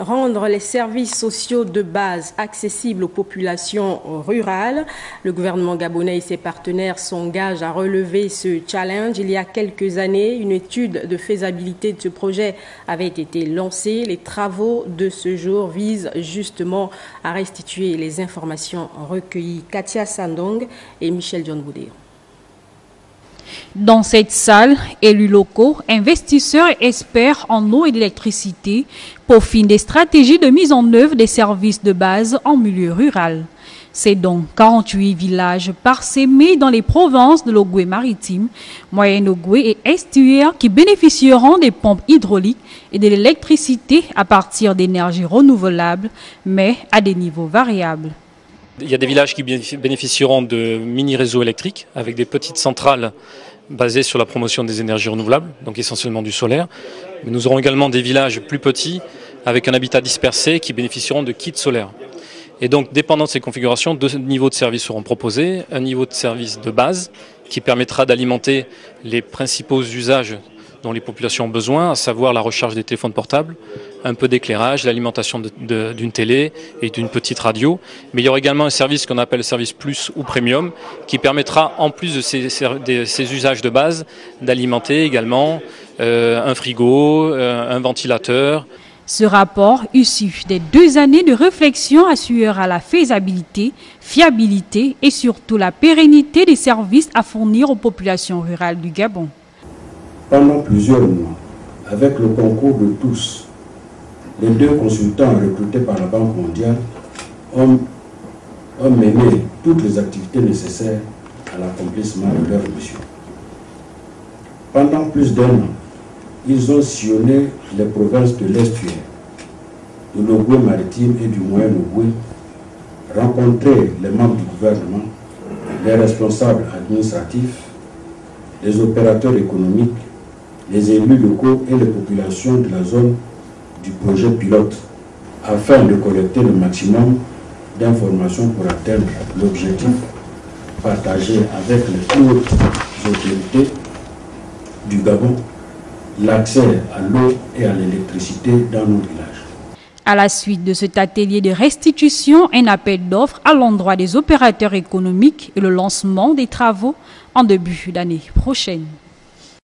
rendre les services sociaux de base accessibles aux populations rurales. Le gouvernement gabonais et ses partenaires s'engagent à relever ce challenge. Il y a quelques années, une étude de faisabilité de ce projet avait été lancée. Les travaux de ce jour visent justement à restituer les informations recueillies. Katia Sandong et Michel Dionne-Boudé. Dans cette salle, élus locaux, investisseurs et experts en eau et d'électricité peaufinent des stratégies de mise en œuvre des services de base en milieu rural. C'est donc 48 villages parsemés dans les provinces de l'Ogooué-Maritime, Moyen-Ogooué et Estuaire qui bénéficieront des pompes hydrauliques et de l'électricité à partir d'énergies renouvelables, mais à des niveaux variables. Il y a des villages qui bénéficieront de mini-réseaux électriques avec des petites centrales basées sur la promotion des énergies renouvelables, donc essentiellement du solaire. Mais nous aurons également des villages plus petits avec un habitat dispersé qui bénéficieront de kits solaires. Et donc, dépendant de ces configurations, deux niveaux de services seront proposés. Un niveau de service de base qui permettra d'alimenter les principaux usages dont les populations ont besoin, à savoir la recharge des téléphones portables, un peu d'éclairage, l'alimentation d'une télé et d'une petite radio. Mais il y aura également un service qu'on appelle service plus ou premium qui permettra, en plus de ces usages de base, d'alimenter également un frigo, un ventilateur. Ce rapport, issu des 2 années de réflexion, assurera la faisabilité, fiabilité et surtout la pérennité des services à fournir aux populations rurales du Gabon. Pendant plusieurs mois, avec le concours de tous, les 2 consultants recrutés par la Banque mondiale ont mené toutes les activités nécessaires à l'accomplissement de leur mission. Pendant plus d'1 an, ils ont sillonné les provinces de l'Estuaire, de l'Ogooué-Maritime et du Moyen-Ogooué, rencontré les membres du gouvernement, les responsables administratifs, les opérateurs économiques, les élus locaux et les populations de la zone du projet pilote, afin de collecter le maximum d'informations pour atteindre l'objectif partagé avec les plus hautes autorités du Gabon, l'accès à l'eau et à l'électricité dans nos villages. À la suite de cet atelier de restitution, un appel d'offres à l'endroit des opérateurs économiques et le lancement des travaux en début d'année prochaine.